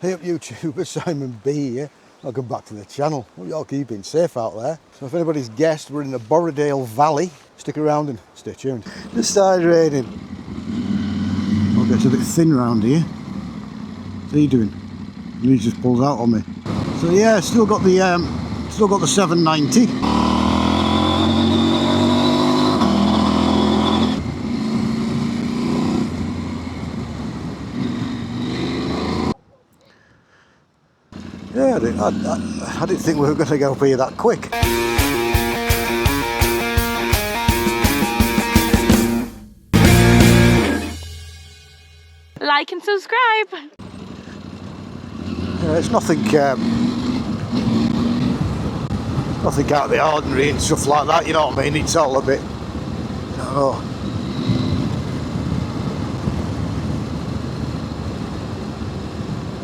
Hey up YouTubers, Simon B here. Welcome back to the channel. Hope you're all keeping safe out there. So if anybody's guessed, we're in the Borrowdale Valley. Stick around and stay tuned. It started raining. Oh, it's a bit thin round here. What's he doing? He just pulls out on me. So yeah, still got the 790. Yeah, I didn't think we were going to go up here that quick. Like and subscribe. Yeah, it's nothing out of the ordinary and stuff like that, you know what I mean? It's all a bit, I don't know.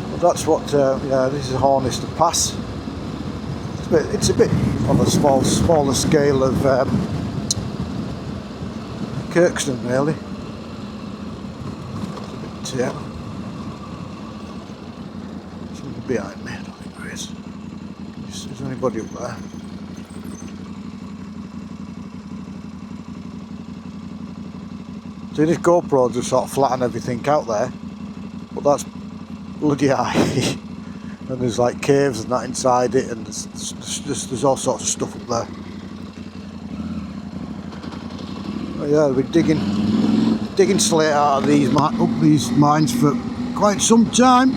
Well, that's what, yeah, this is Honister Pass. It's a bit on a smaller scale of Kirkston, really. It's a bit, something behind me, I don't think there is. Is there anybody up there? See, this GoPro just sort of flatten everything out there, but that's bloody high. And there's like caves and that inside it, and there's all sorts of stuff up there. Oh yeah, we've been digging slate out of these mines for quite some time.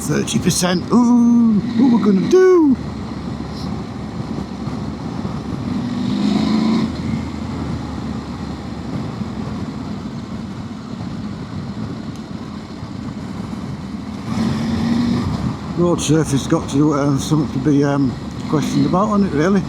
30%. Ooh, what we're gonna do? Road surface has got to something to be questioned about on it, really.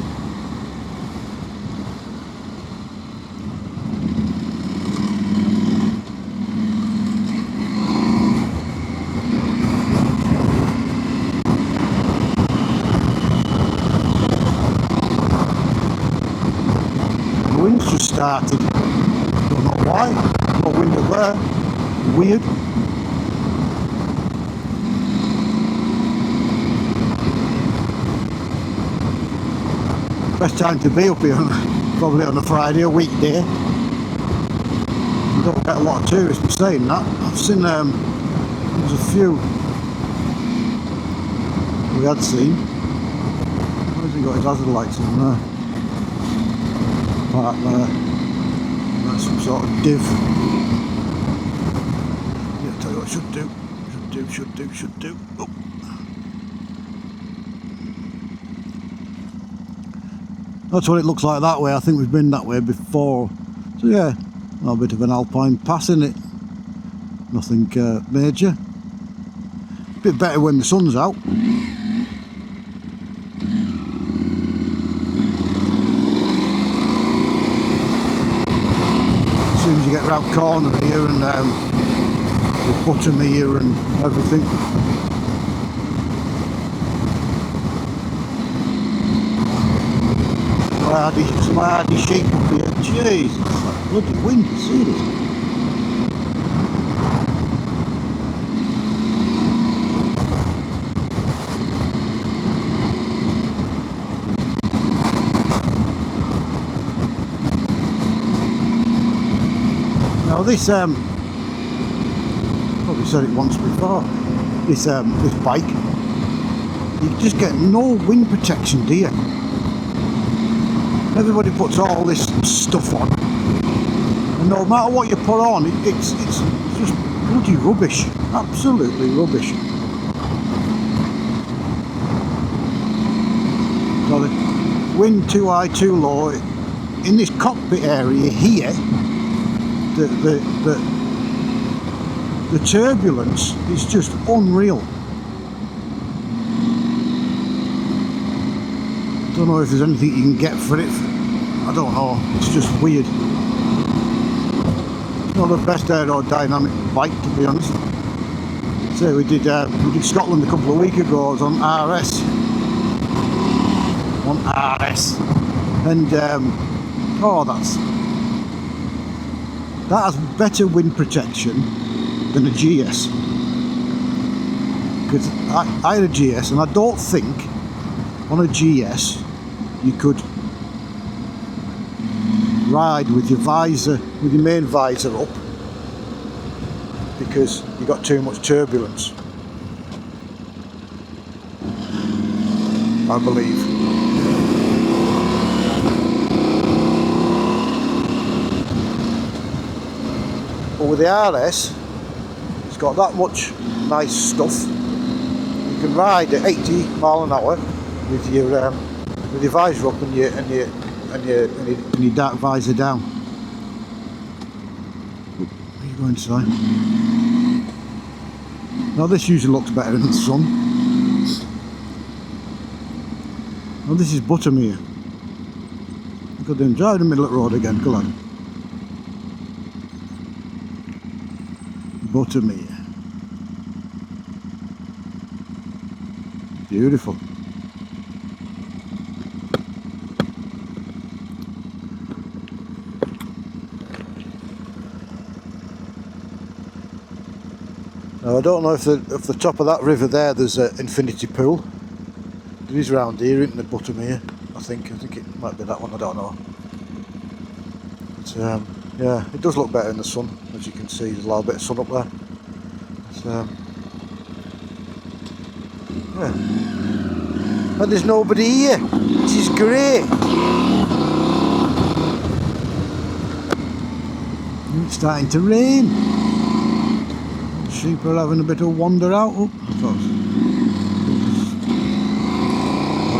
The wind's just started. Don't know why. No wind up there. Weird. Best time to be up here, probably on a Friday, a weekday. You don't get a lot of tourists for saying that. I've seen, there's a few we had seen. Where's he got his hazard lights on there? Park there. That's some sort of div. Yeah, I'll tell you what I should do. Oh. That's what it looks like that way. I think we've been that way before. So yeah, a bit of an Alpine pass in it. Nothing major. A bit better when the sun's out. As soon as you get round corner here and the Buttermere and everything. Some hardy sheep up here. Jeez, it's like bloody wind, see this? Now this, probably said it once before, this bike, you just get no wind protection, do you? Everybody puts all this stuff on, and no matter what you put on, it's just bloody rubbish, absolutely rubbish. So the wind too high, too low. In this cockpit area here, the turbulence is just unreal. I don't know if there's anything you can get for it. I don't know. It's just weird. It's not the best aerodynamic bike, to be honest. So we did Scotland a couple of weeks ago. I was on RS. And oh, that has better wind protection than a GS. Because I had a GS, and I don't think on a GS you could ride with your visor, with your main visor up, because you got too much turbulence, I believe. But with the RS, it's got that much nice stuff. You can ride at 80 mile an hour with your visor up and your dark visor down. Are you going inside? Now this usually looks better in the sun. Now this is Buttermere. Go down, drive in the middle of the road again, go on. Buttermere. Beautiful. Now I don't know if the top of that river there there's an infinity pool. There is round here, isn't there, Buttermere? I think it might be that one, I don't know. But, yeah, it does look better in the sun, as you can see. There's a little bit of sun up there. But, yeah. And there's nobody here, which is great. It's starting to rain. Sheep are having a bit of wander out. Oh, I thought it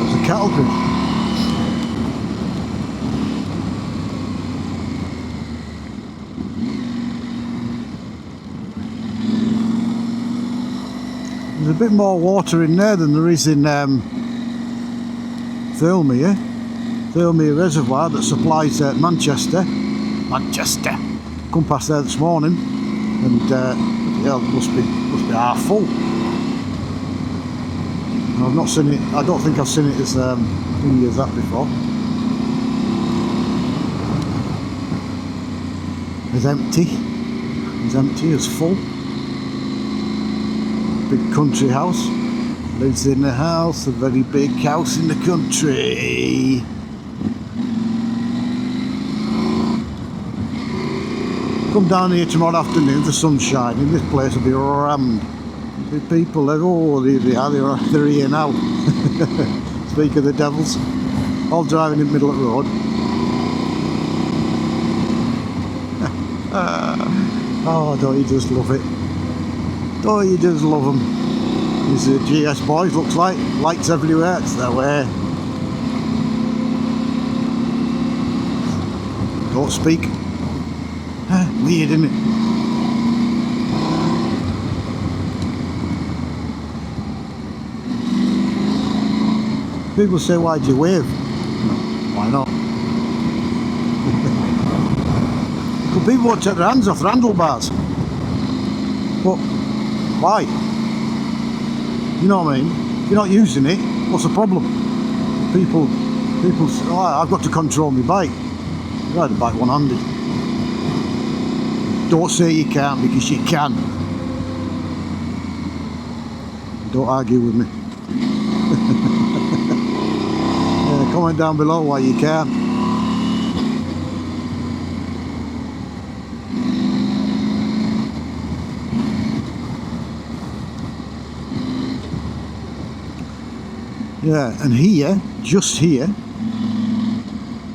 was a cattle pit. There's a bit more water in there than there is in Thirlmere. Thirlmere Reservoir that supplies Manchester. Come past there this morning, and yeah, it must be half full. I've not seen it. I don't think I've seen it as thingy as that before. It's empty. It's empty. It's full. Big country house. Lives in a house, a very big house in the country. Come down here tomorrow afternoon, the sun's shining, this place will be rammed. The people there, oh, they're here now. Speak of the devils. All driving in the middle of the road. Oh, don't you just love it? Don't you just love them? These GS boys, looks like. Lights everywhere, it's their way. Don't speak. Weird, isn't it? People say, why'd you wave? Why not? But people won't take their hands off the handlebars. But why? You know what I mean? If you're not using it, what's the problem? People say, oh, I've got to control my bike. You ride the bike one-handed. Don't say you can't, because you can. Don't argue with me. Yeah, comment down below why you can. Yeah, and here, just here,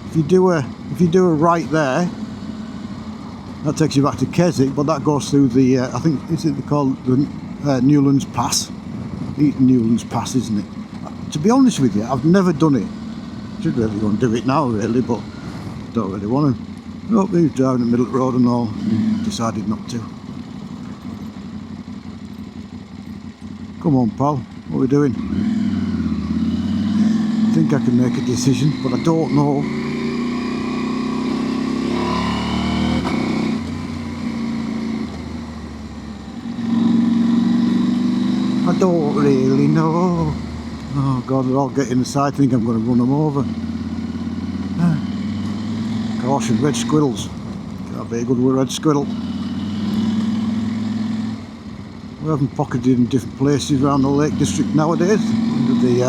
if you do a right there, that takes you back to Keswick, but that goes through the, I think, is it called the Newlands Pass? It's Newlands Pass, isn't it? To be honest with you, I've never done it. Should really go and do it now, really, but don't really want to. Oh, he was driving in the middle of the road and all, and decided not to. Come on, pal, what are we doing? I think I can make a decision, but I don't know. I don't really know. Oh God, they're all getting inside. I think I'm going to run them over. Caution, red squirrels. Can't be a good with red squirrel. We're having pocketed in different places around the Lake District nowadays. The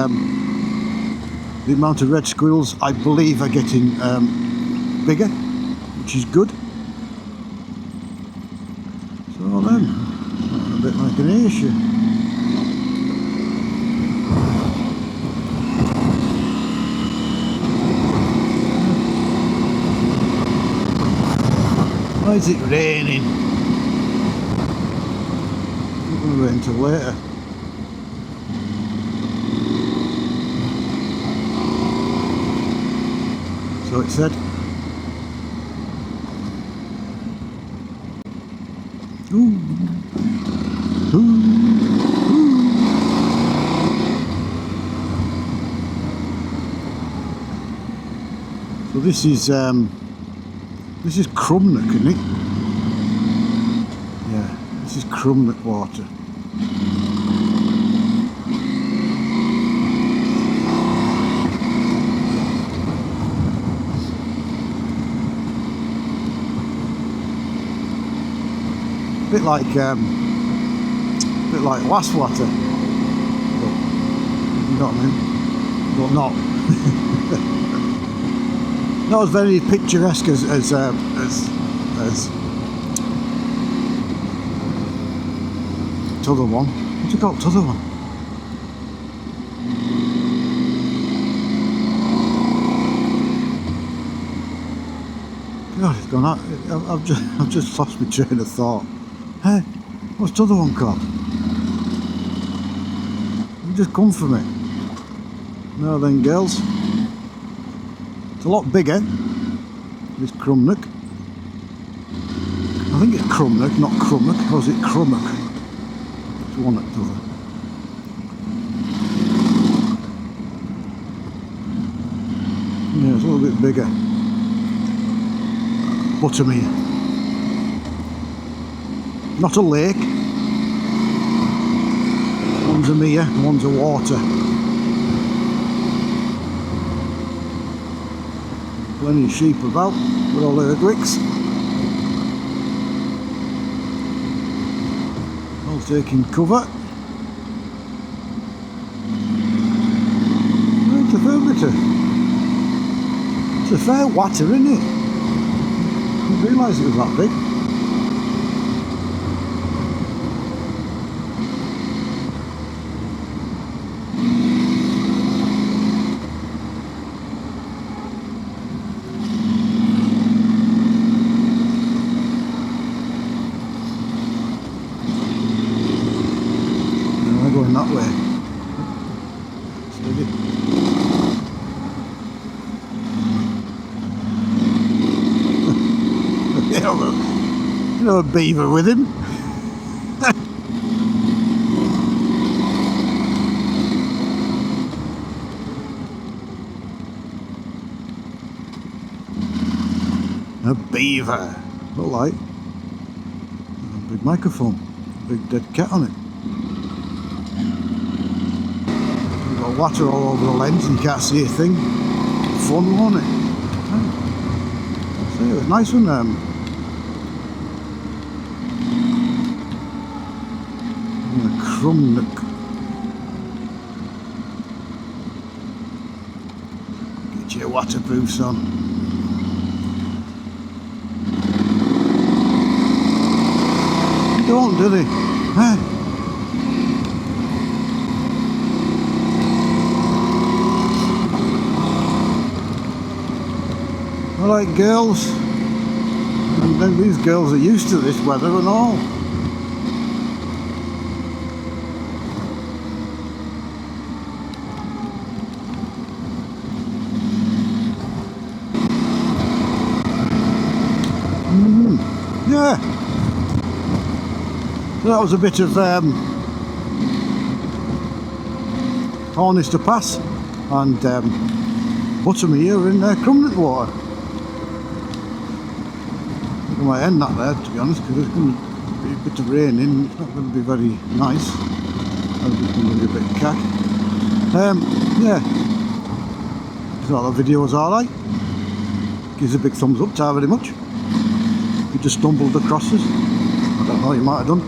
amount of red squirrels, I believe, are getting bigger, which is good. So then, a bit like an ayrshire. Why is it raining? It's not going to rain until later. So it said. Ooh. Ooh. Ooh. So this is Crummock, isn't it? Yeah, this is Crummock Water. Bit like last water, but you know what I mean. But not. Not as very picturesque as t'other one. What do you call t'other one? God, it's gone out. I've just lost my train of thought. Hey, what's the other one called? You just come for me. Now then, girls. It's a lot bigger. This Crummock. I think it's Crummock, not Crummock. Or is it Crummock? It's one at the other. Yeah, it's a little bit bigger. Buttermere. Not a lake. One's a mere, one's a water. Plenty of sheep about with all the Erdwicks. All taking cover. It's a fair bit of... It's a fair water, isn't it? I didn't realise it was that big. Going that way. Steady. You know, a beaver with him. A beaver. Look like a big microphone, a big dead cat on it. Water all over the lens and you can't see a thing. Fun, wasn't it? See, it was nice when Crummock. Get your waterproofs on. They don't, do they? Huh? Alright, girls, and then these girls are used to this weather and all. Yeah, so that was a bit of Honister Pass and Buttermere in Crummock Water. I might end that there, to be honest, because there's going to be a bit of rain in. It's not going to be very nice. It's going to be a bit cack. Yeah, I thought the video was alright. Gives a big thumbs up, to very much. You just stumbled across us. I don't know, you might have done.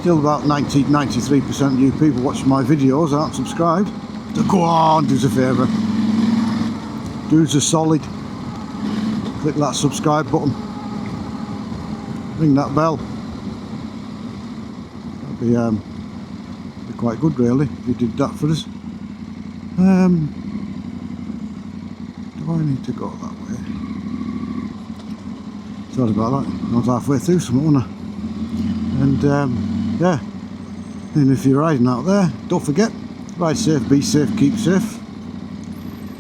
Still about 93% of you people watching my videos aren't subscribed. So go on, do us a favour. Do us a solid. Click that subscribe button. Ring that bell. That'd be quite good really if you did that for us. Do I need to go that way? Sorry about that. I was halfway through something, wasn't I? And yeah. And if you're riding out there, don't forget, ride safe, be safe, keep safe.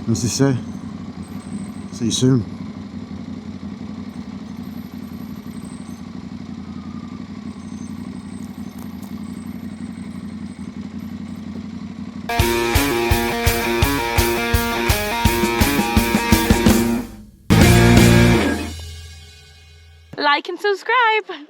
As they say. See you soon. Like and subscribe.